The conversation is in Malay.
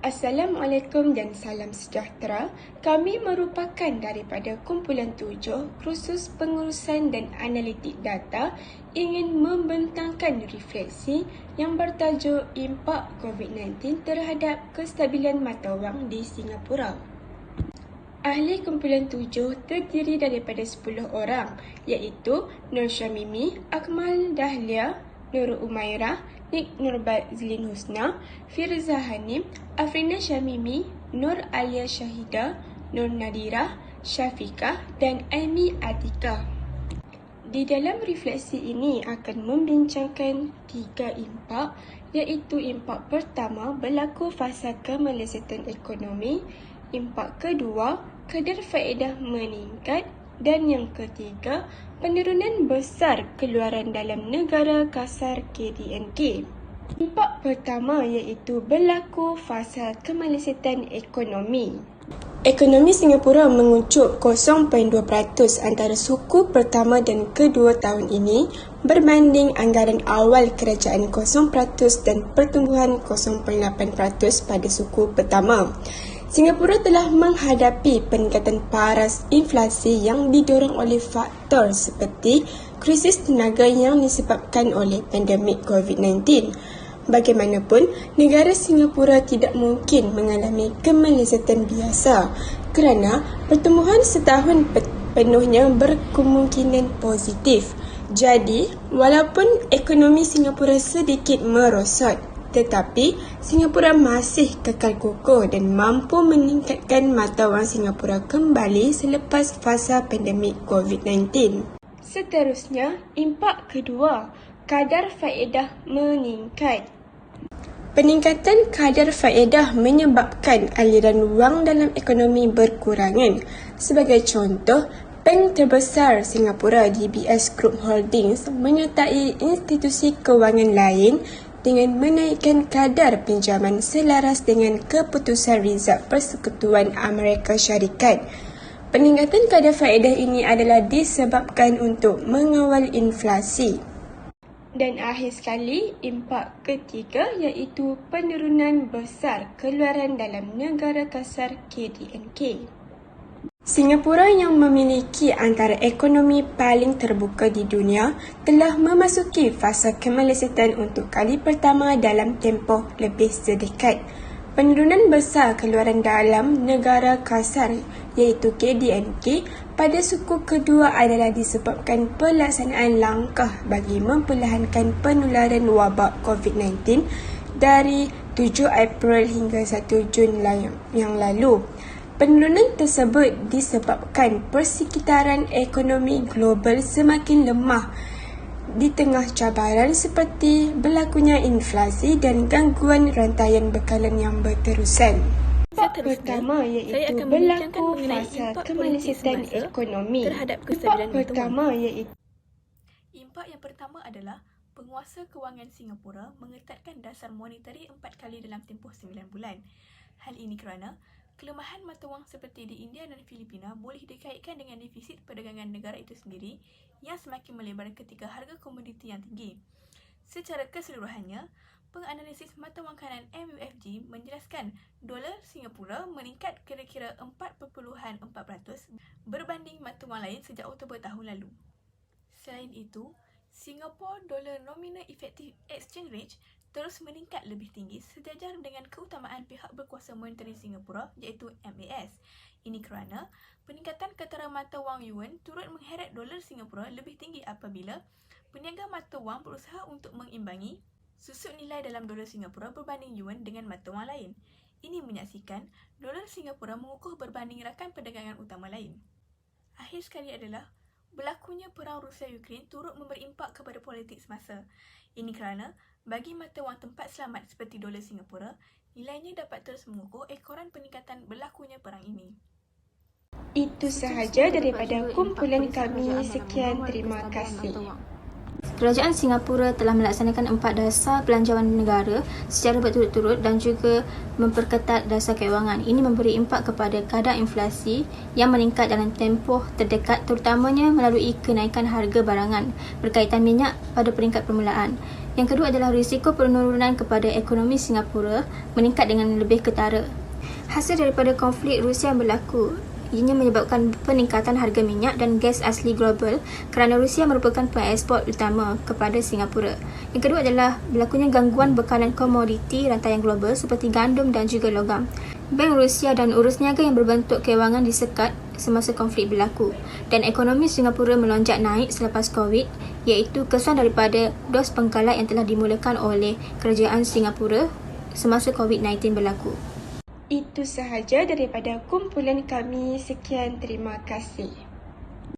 Assalamualaikum dan salam sejahtera. Kami merupakan daripada kumpulan 7 kursus pengurusan dan analitik data ingin membentangkan refleksi yang bertajuk impak COVID-19 terhadap kestabilan mata wang di Singapura. Ahli kumpulan 7 terdiri daripada 10 orang iaitu Nur Syamimi, Akmal Dahlia, Nur Umairah, Nik Nurbazlin Husna, Firza Hanim, Afrina Syamimi, Nur Alia Syahida, Nur Nadirah, Syafiqah dan Aimi Atika. Di dalam refleksi ini akan membincangkan 3 impak iaitu impak pertama berlaku fasa kemelesetan ekonomi, impak kedua kadar faedah meningkat dan yang ketiga, penurunan besar keluaran dalam negara kasar KDNK. Impak pertama iaitu berlaku fasa kemelesetan ekonomi. Ekonomi Singapura menguncuk 0.2% antara suku pertama dan kedua tahun ini berbanding anggaran awal kerajaan 0% dan pertumbuhan 0.8% pada suku pertama. Singapura telah menghadapi peningkatan paras inflasi yang didorong oleh faktor seperti krisis tenaga yang disebabkan oleh pandemik COVID-19. Bagaimanapun, negara Singapura tidak mungkin mengalami kemelesetan biasa kerana pertumbuhan setahun penuhnya berkemungkinan positif. Jadi, walaupun ekonomi Singapura sedikit merosot, tetapi Singapura masih kekal kokoh dan mampu meningkatkan mata wang Singapura kembali selepas fasa pandemik COVID-19. Seterusnya, impak kedua, kadar faedah meningkat. Peningkatan kadar faedah menyebabkan aliran wang dalam ekonomi berkurangan. Sebagai contoh, bank terbesar Singapura DBS Group Holdings menyertai institusi kewangan lain dengan menaikkan kadar pinjaman selaras dengan keputusan Rizab Persekutuan Amerika Syarikat. Peningkatan kadar faedah ini adalah disebabkan untuk mengawal inflasi. Dan akhir sekali, impak ketiga iaitu penurunan besar keluaran dalam negara kasar KDNK. Singapura yang memiliki antara ekonomi paling terbuka di dunia telah memasuki fasa kemelesetan untuk kali pertama dalam tempoh lebih sedekad. Penurunan besar keluaran dalam negara kasar iaitu KDNK pada suku kedua adalah disebabkan pelaksanaan langkah bagi memperlahankan penularan wabak COVID-19 dari 7 April hingga 1 Jun yang lalu. Penurunan tersebut disebabkan persekitaran ekonomi global semakin lemah di tengah cabaran seperti berlakunya inflasi dan gangguan rantaian bekalan yang berterusan. Impak pertama iaitu berlaku fasa kemelesetan ekonomi. Impak yang pertama adalah penguasa kewangan Singapura mengetatkan dasar monetari 4 kali dalam tempoh 9 bulan. Hal ini kerana kelemahan mata wang seperti di India dan Filipina boleh dikaitkan dengan defisit perdagangan negara itu sendiri yang semakin melebar ketika harga komoditi yang tinggi. Secara keseluruhannya, penganalisis mata wang kanan MUFG menjelaskan dolar Singapura meningkat kira-kira 4.4% berbanding mata wang lain sejak Oktober tahun lalu. Selain itu, Singapore Dollar Nominal Effective Exchange Rate terus meningkat lebih tinggi sejajar dengan keutamaan pihak berkuasa monetari Singapura iaitu MAS. Ini kerana peningkatan ketara mata wang yuan turut mengheret dolar Singapura lebih tinggi apabila peniaga mata wang berusaha untuk mengimbangi susut nilai dalam dolar Singapura berbanding yuan dengan mata wang lain. Ini menyaksikan dolar Singapura mengukuh berbanding rakan perdagangan utama lain. Akhir sekali adalah berlakunya perang Rusia-Ukraine turut memberi impak kepada politik semasa. Ini kerana bagi mata wang tempat selamat seperti dolar Singapura, nilainya dapat terus mengukuh ekoran peningkatan berlakunya perang ini. Itu sahaja daripada kumpulan kami. Sekian, terima kasih. Kerajaan Singapura telah melaksanakan 4 dasar belanjawan negara secara berturut-turut dan juga memperketat dasar kewangan. Ini memberi impak kepada kadar inflasi yang meningkat dalam tempoh terdekat terutamanya melalui kenaikan harga barangan berkaitan minyak pada peringkat permulaan. Yang kedua adalah risiko penurunan kepada ekonomi Singapura meningkat dengan lebih ketara. Hasil daripada konflik Rusia yang berlaku, ianya menyebabkan peningkatan harga minyak dan gas asli global kerana Rusia merupakan pengeksport utama kepada Singapura. Yang kedua adalah berlakunya gangguan bekalan komoditi rantaian global seperti gandum dan juga logam. Bank Rusia dan urus niaga yang berbentuk kewangan disekat semasa konflik berlaku dan ekonomi Singapura melonjak naik selepas COVID, iaitu kesan daripada dos pengkalat yang telah dimulakan oleh kerajaan Singapura semasa COVID-19 berlaku. Itu sahaja daripada kumpulan kami. Sekian, terima kasih.